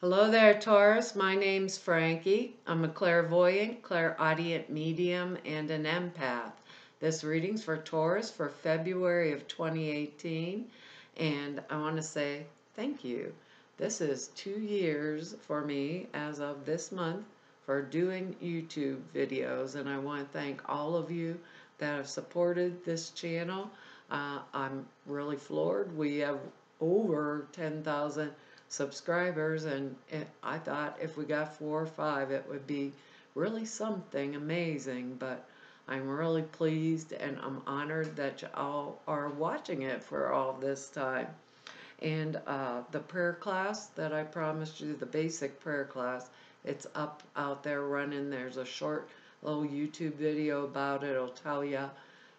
Hello there, Taurus. My name's Frankie. I'm a clairvoyant, clairaudient medium, and an empath. This reading's for Taurus for February of 2018, and I want to say thank you. This is 2 years for me as of this month for doing YouTube videos, and I want to thank all of you that have supported this channel. I'm really floored. We have over 10,000 subscribers, and I thought if we got 4 or 5 it would be really something amazing, but I'm really pleased and I'm honored that you all are watching it for all this time. And the prayer class that I promised you, the basic prayer class, it's up out there running. There's a short little YouTube video about it. It'll tell you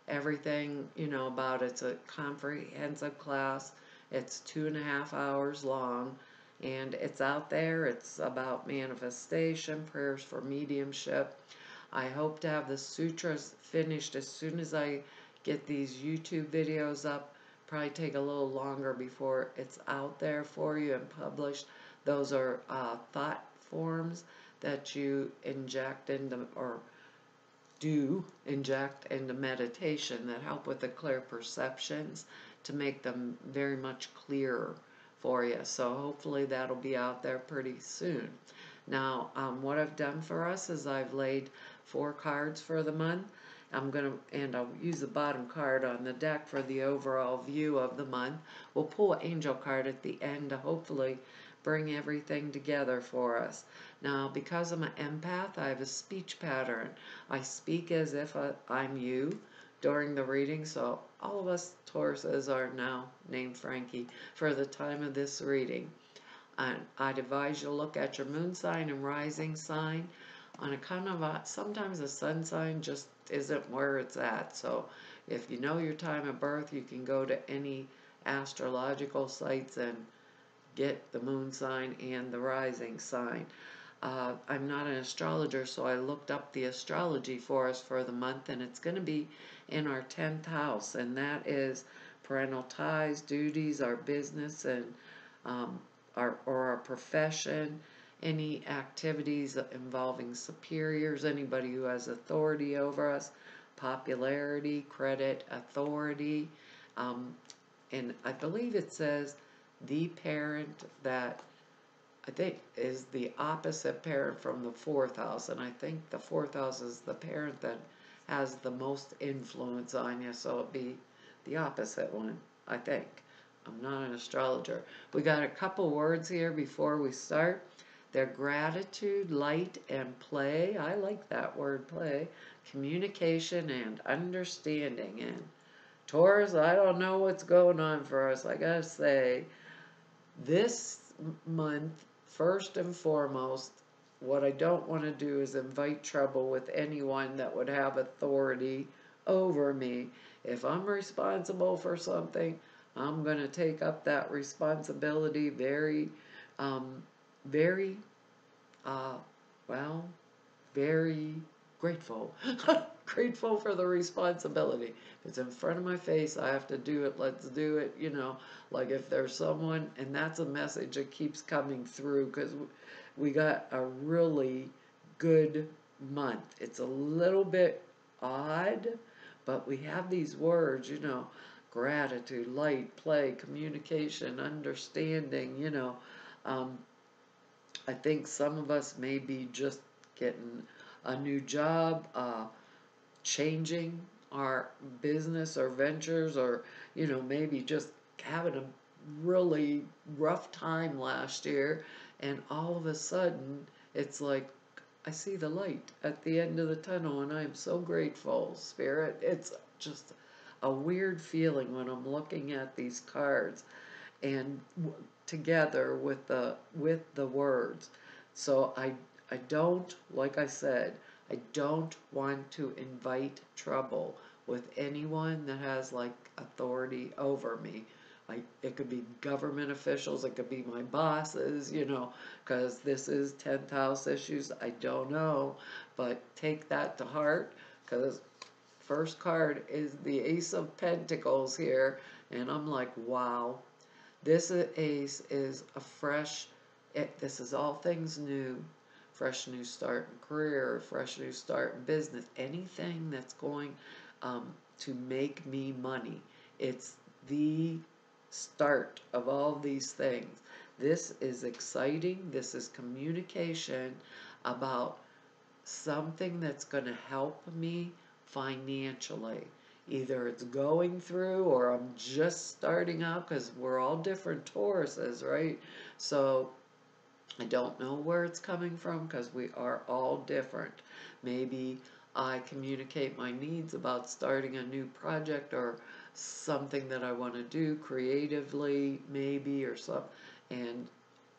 everything about it. It's a comprehensive class. It's 2.5 hours long, and it's out there. It's about manifestation, prayers for mediumship. I hope to have the sutras finished as soon as I get these YouTube videos up. Probably take a little longer before it's out there for you and published. Those are thought forms that you inject into, or do inject into meditation, that help with the clear perceptions to make them very much clearer for you. So hopefully that'll be out there pretty soon. Now, what I've done for us is I've laid 4 cards for the month. And I'll use the bottom card on the deck for the overall view of the month. We'll pull an angel card at the end to hopefully bring everything together for us. Now, because I'm an empath, I have a speech pattern. I speak as if I'm you during the reading, so all of us Tauruses are now named Frankie for the time of this reading. And I'd advise you to look at your moon sign and rising sign. On account of sometimes the sun sign just isn't where it's at. So if you know your time of birth, you can go to any astrological sites and get the moon sign and the rising sign. I'm not an astrologer, so I looked up the astrology for us for the month, and it's going to be in our 10th house, and that is parental ties, duties, our business, and our profession, any activities involving superiors, anybody who has authority over us, popularity, credit, authority, and I believe it says the parent that I think is the opposite parent from the 4th house, and I think the 4th house is the parent that has the most influence on you, so it'd be the opposite one, I think. I'm not an astrologer. We got a couple words here before we start. They're gratitude, light, and play. I like that word, play. Communication and understanding. And Taurus, I don't know what's going on for us. I gotta say, this month, first and foremost, what I don't want to do is invite trouble with anyone that would have authority over me. If I'm responsible for something, I'm going to take up that responsibility very, very, well, very grateful. Grateful for the responsibility. If it's in front of my face, I have to do it. Let's do it. Like if there's someone, and that's a message that keeps coming through, because we got a really good month. It's a little bit odd, but we have these words, gratitude, light, play, communication, understanding, I think some of us may be just getting a new job, changing our business or ventures, or maybe just having a really rough time last year, and all of a sudden it's like I see the light at the end of the tunnel, and I'm so grateful, Spirit. It's just a weird feeling when I'm looking at these cards and together with the words. So I don't, like I said, I don't want to invite trouble with anyone that has like authority over me. It could be government officials, it could be my bosses, because this is 10th house issues. I don't know, but take that to heart, because first card is the Ace of Pentacles here, and I'm like, wow. This ace is a fresh This is all things new. Fresh new start in career, fresh new start in business, anything that's going to make me money. It's the start of all these things. This is exciting. This is communication about something that's going to help me financially. Either it's going through or I'm just starting out, because we're all different Tauruses, right? So I don't know where it's coming from because we are all different. Maybe I communicate my needs about starting a new project or something that I want to do creatively, maybe, or some, and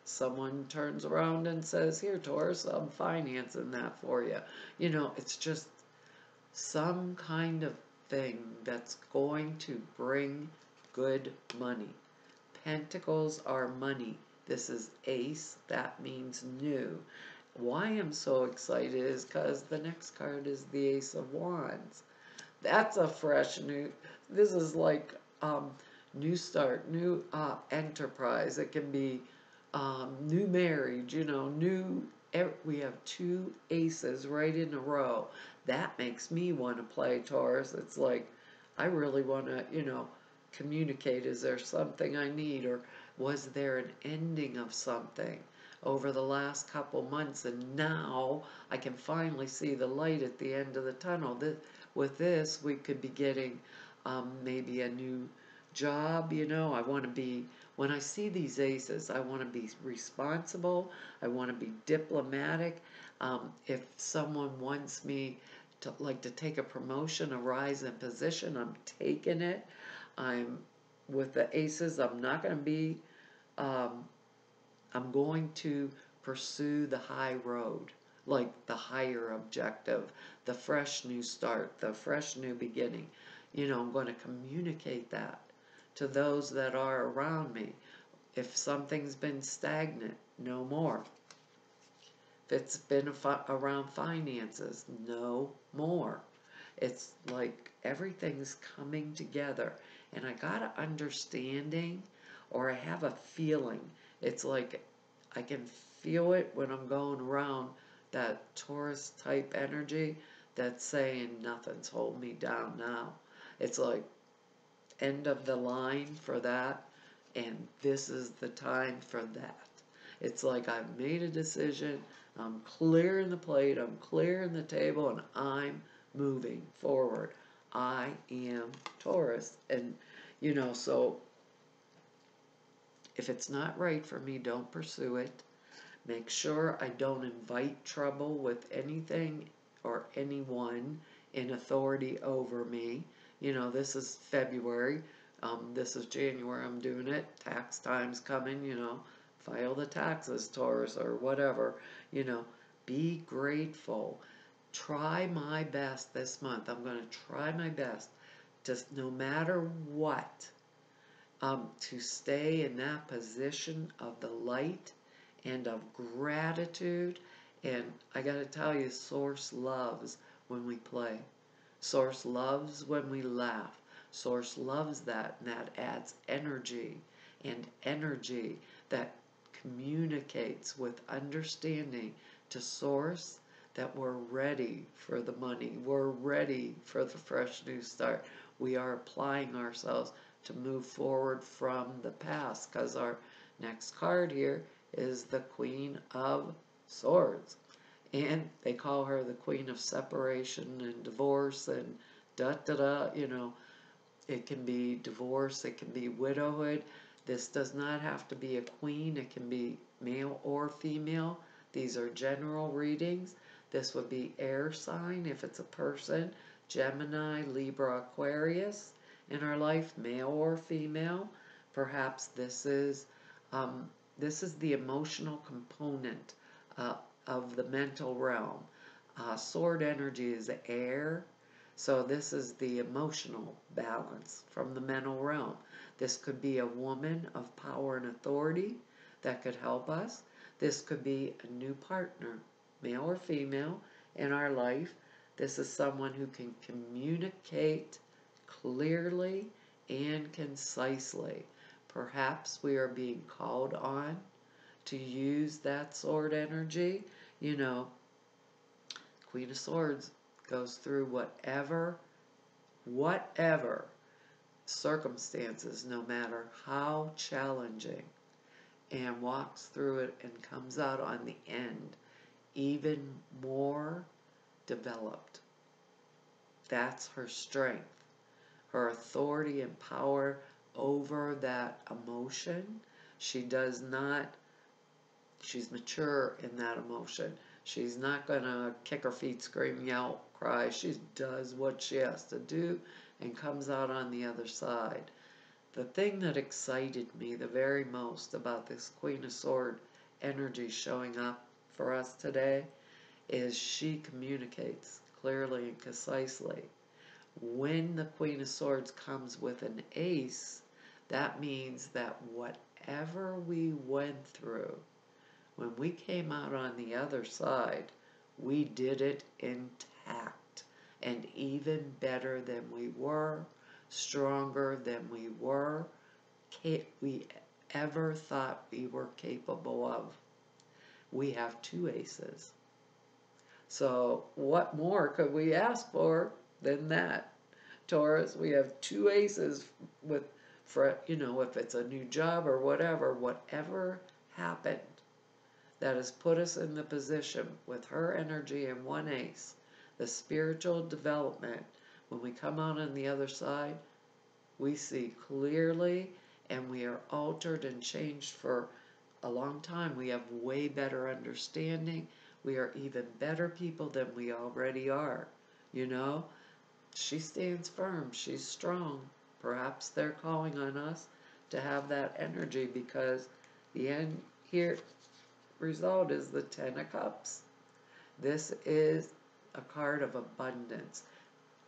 someone turns around and says, "Here, Taurus, I'm financing that for you." You know, it's just some kind of thing that's going to bring good money. Pentacles are money. This is ace, that means new. Why I'm so excited is because the next card is the Ace of Wands. That's a fresh new, this is like new start, new enterprise. It can be new marriage, you know, new, we have two aces right in a row. That makes me want to play Taurus. It's like, I really want to, you know, communicate. Is there something I need, or was there an ending of something over the last couple months, and now I can finally see the light at the end of the tunnel. With this, we could be getting maybe a new job. You know, I want to be, when I see these aces, I want to be responsible, I want to be diplomatic. If someone wants me to, like, to take a promotion, a rise in position, I'm taking it. I'm, with the aces, I'm not going to be, I'm going to pursue the high road, like the higher objective, the fresh new start, the fresh new beginning. You know, I'm going to communicate that to those that are around me. If something's been stagnant, no more. If it's been around finances, no more. It's like everything's coming together, and I got an understanding, or I have a feeling. It's like I can feel it when I'm going around that Taurus type energy that's saying nothing's holding me down now. It's like end of the line for that, and this is the time for that. It's like I've made a decision, I'm clearing the plate, I'm clearing the table, and I'm moving forward. I am Taurus. And, you know, so if it's not right for me, don't pursue it. Make sure I don't invite trouble with anything or anyone in authority over me. You know, this is February. This is January. I'm doing it. Tax time's coming, you know. File the taxes, Taurus, or whatever. You know, be grateful. Try my best this month. I'm going to try my best, just no matter what, to stay in that position of the light and of gratitude. And I got to tell you, Source loves when we play. Source loves when we laugh. Source loves that, and that adds energy, and energy that communicates with understanding to Source that we're ready for the money. We're ready for the fresh new start. We are applying ourselves to move forward from the past, because our next card here is the Queen of Swords. And they call her the Queen of Separation and Divorce and da-da-da, you know. It can be divorce, it can be widowhood. This does not have to be a queen. It can be male or female. These are general readings. This would be air sign if it's a person. Gemini, Libra, Aquarius in our life, male or female. Perhaps this is the emotional component of the mental realm. Sword energy is air, so this is the emotional balance from the mental realm. This could be a woman of power and authority that could help us. This could be a new partner, male or female, in our life. This is someone who can communicate clearly and concisely. Perhaps we are being called on to use that sword energy. You know, Queen of Swords goes through whatever circumstances, no matter how challenging, and walks through it and comes out on the end even more developed. That's her strength, her authority and power over that emotion. She's mature in that emotion. She's not going to kick her feet, scream, yell, cry. She does what she has to do and comes out on the other side. The thing that excited me the very most about this Queen of Swords energy showing up for us today is she communicates clearly and concisely. When the Queen of Swords comes with an ace, that means that whatever we went through, when we came out on the other side, we did it intact and even better than we were, stronger than we ever thought we were capable of. We have 2 aces. So what more could we ask for than that? Taurus, we have 2 aces for if it's a new job or whatever happened that has put us in the position with her energy and 1 ace, the spiritual development. When we come out on the other side, we see clearly and we are altered and changed for a long time. We have way better understanding. We are even better people than we already are. She stands firm. She's strong. Perhaps they're calling on us to have that energy, because the end here result is the 10 of Cups. This is a card of abundance.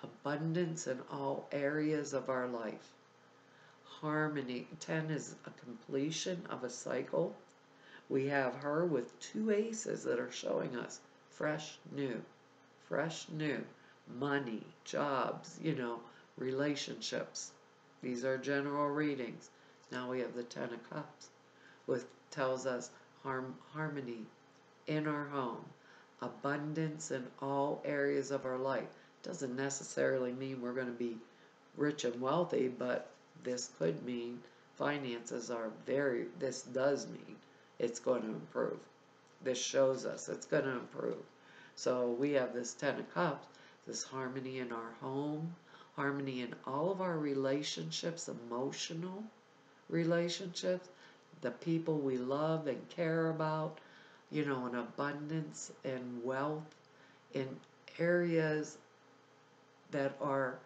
Abundance in all areas of our life. Harmony. 10 is a completion of a cycle. We have her with 2 aces that are showing us fresh, new, money, jobs, relationships. These are general readings. Now we have the 10 of Cups, which tells us harmony in our home, abundance in all areas of our life. Doesn't necessarily mean we're going to be rich and wealthy, but this could mean finances this does mean it's going to improve. This shows us it's going to improve. So we have this 10 of Cups, this harmony in our home, harmony in all of our relationships, emotional relationships, the people we love and care about, an abundance and wealth in areas that are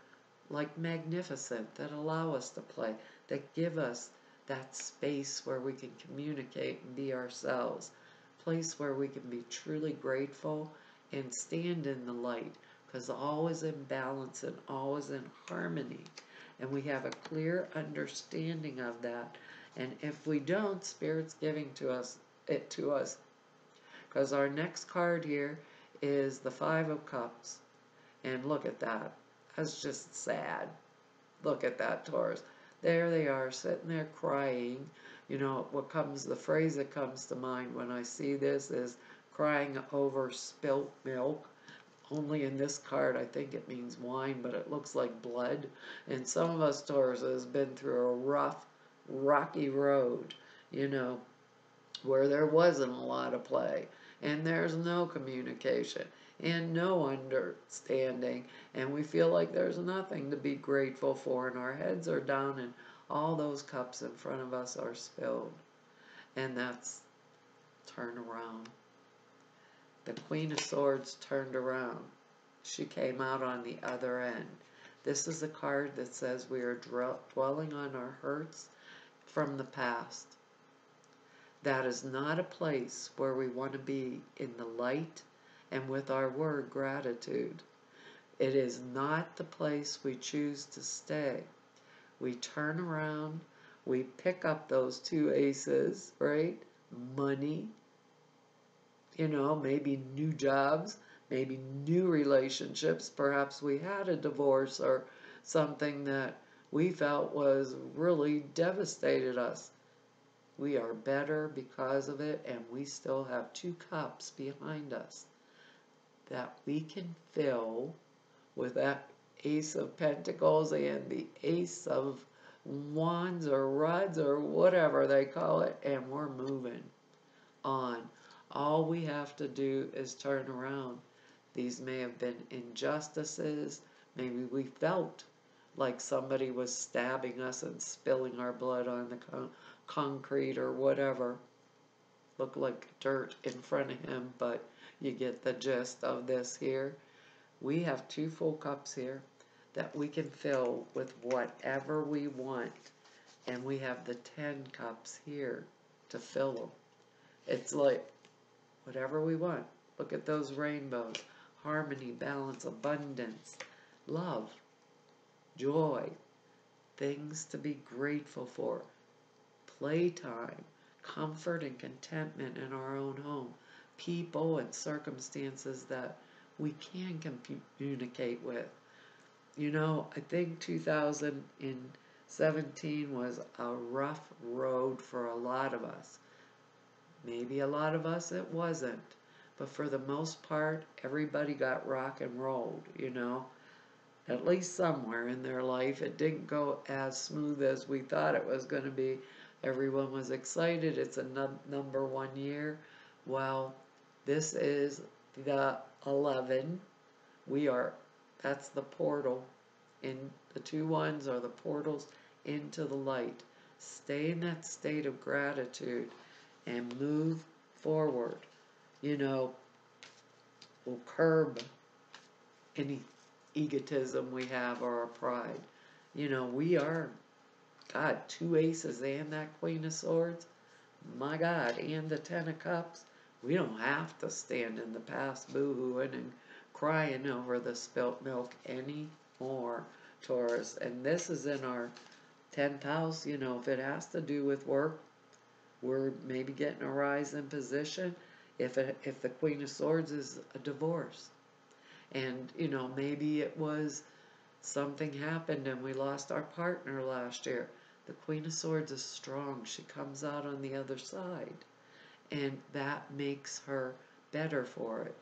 like magnificent, that allow us to play, that give us that space where we can communicate and be ourselves, place where we can be truly grateful and stand in the light, because all is in balance and all is in harmony, and we have a clear understanding of that. And if we don't, Spirit's giving it to us, because our next card here is the 5 of Cups, and look at that. That's just sad. Look at that, Taurus. There they are, sitting there crying. The phrase that comes to mind when I see this is crying over spilt milk. Only in this card, I think it means wine, but it looks like blood. And some of us Taurus has been through a rough, rocky road, where there wasn't a lot of play, and there's no communication, and no understanding, and we feel like there's nothing to be grateful for, and our heads are down, and all those cups in front of us are spilled. And that's turn around. The Queen of Swords turned around. She came out on the other end. This is a card that says we are dwelling on our hurts from the past. That is not a place where we want to be in the light and with our word gratitude. It is not the place we choose to stay. We turn around, we pick up those 2 aces, right? Money, maybe new jobs, maybe new relationships. Perhaps we had a divorce or something that we felt was really devastated us. We are better because of it, and we still have 2 cups behind us that we can fill with that Ace of Pentacles and the Ace of Wands or Rods or whatever they call it, and we're moving on. All we have to do is turn around. These may have been injustices. Maybe we felt like somebody was stabbing us and spilling our blood on the concrete or whatever. Looked like dirt in front of him, but you get the gist of this here. We have 2 full cups here that we can fill with whatever we want. And we have the 10 cups here to fill them. It's like whatever we want. Look at those rainbows. Harmony, balance, abundance, love, joy, things to be grateful for, playtime, comfort and contentment in our own home, people and circumstances that we can communicate with. You know, I think 2017 was a rough road for a lot of us. Maybe a lot of us it wasn't. But for the most part, everybody got rock and rolled, you know. At least somewhere in their life. It didn't go as smooth as we thought it was going to be. Everyone was excited. It's a number 1 year. Well, this is the 11. That's the portal. The 2 ones are the portals into the light. Stay in that state of gratitude and move forward. You know, we'll curb any egotism we have or our pride. You know, we are, God, 2 aces and that Queen of Swords. My God, and the 10 of Cups. We don't have to stand in the past boo-hooing and crying over the spilt milk anymore, Taurus. And this is in our 10th house. You know, if it has to do with work, we're maybe getting a rise in position. If the Queen of Swords is a divorce. And, you know, maybe it was something happened and we lost our partner last year. The Queen of Swords is strong. She comes out on the other side. And that makes her better for it.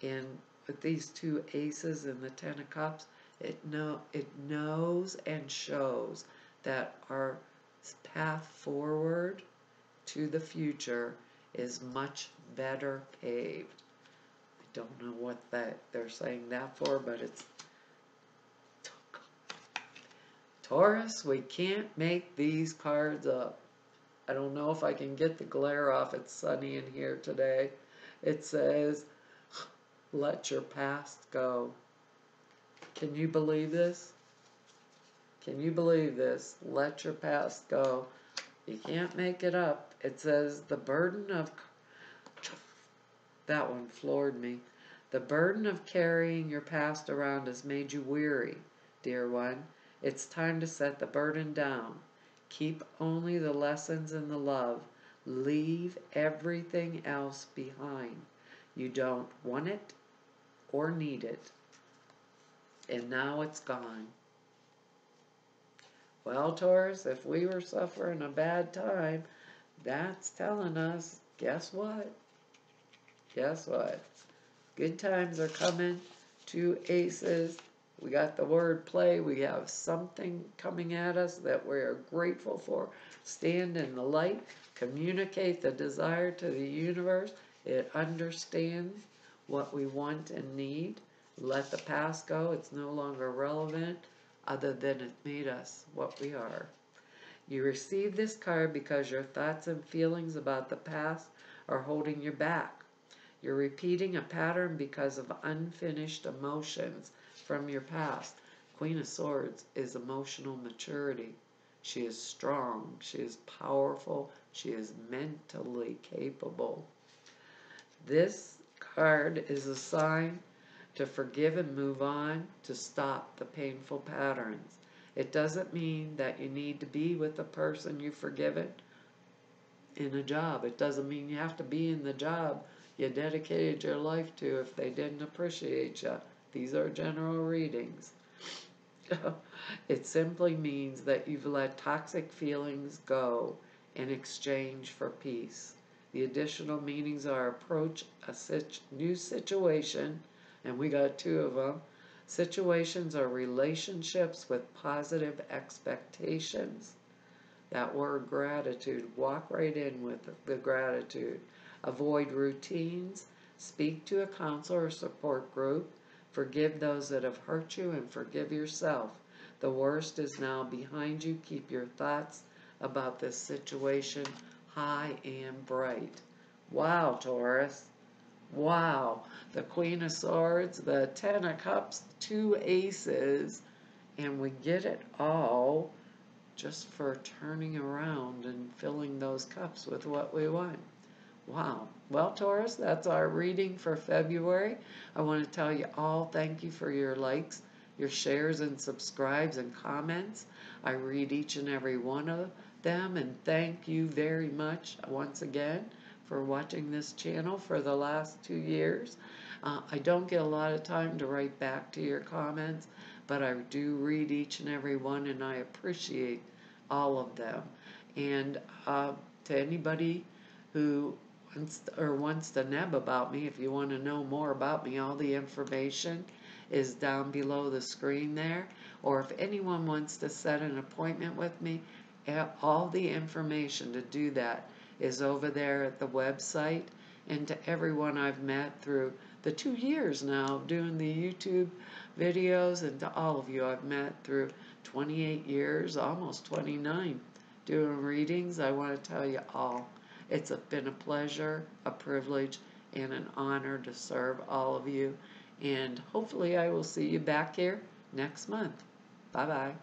And with these 2 aces and the 10 of Cups, it knows and shows that our path forward to the future is much better paved. I don't know what they're saying that for, but it's Taurus, we can't make these cards up. I don't know if I can get the glare off. It's sunny in here today. It says, let your past go. Can you believe this? Can you believe this? Let your past go. You can't make it up. It says, the burden of... That one floored me. The burden of carrying your past around has made you weary, dear one. It's time to set the burden down. Keep only the lessons and the love. Leave everything else behind. You don't want it or need it. And now it's gone. Well, Taurus, if we were suffering a bad time, that's telling us, guess what? Guess what? Good times are coming. 2 aces. We got the word play. We have something coming at us that we are grateful for. Stand in the light. Communicate the desire to the universe. It understands what we want and need. Let the past go. It's no longer relevant, other than it made us what we are. You receive this card because your thoughts and feelings about the past are holding you back. You're repeating a pattern because of unfinished emotions from your past. Queen of Swords is emotional maturity. She is strong. She is powerful. She is mentally capable. This card is a sign to forgive and move on, to stop the painful patterns. It doesn't mean that you need to be with the person you've forgiven in a job. It doesn't mean you have to be in the job you dedicated your life to if they didn't appreciate you. These are general readings. It simply means that you've let toxic feelings go in exchange for peace. The additional meanings are approach a new situation, and we got two of them. Situations are relationships with positive expectations. That word gratitude, walk right in with the gratitude. Avoid routines. Speak to a counselor or support group. Forgive those that have hurt you and forgive yourself. The worst is now behind you. Keep your thoughts about this situation high and bright. Wow, Taurus. Wow. The Queen of Swords, the Ten of Cups, two aces, and we get it all just for turning around and filling those cups with what we want. Wow. Well, Taurus, that's our reading for February. I want to tell you all thank you for your likes, your shares and subscribes and comments. I read each and every one of them, and thank you very much once again for watching this channel for the last 2 years. I don't get a lot of time to write back to your comments, but I do read each and every one, and I appreciate all of them. And to anybody who wants to neb about me, if you want to know more about me, all the information is down below the screen there. Or if anyone wants to set an appointment with me, all the information to do that is over there at the website. And to everyone I've met through the 2 years now of doing the YouTube videos, and to all of you I've met through 28 years, almost 29, doing readings, I want to tell you all, it's been a pleasure, a privilege, and an honor to serve all of you. And hopefully I will see you back here next month. Bye-bye.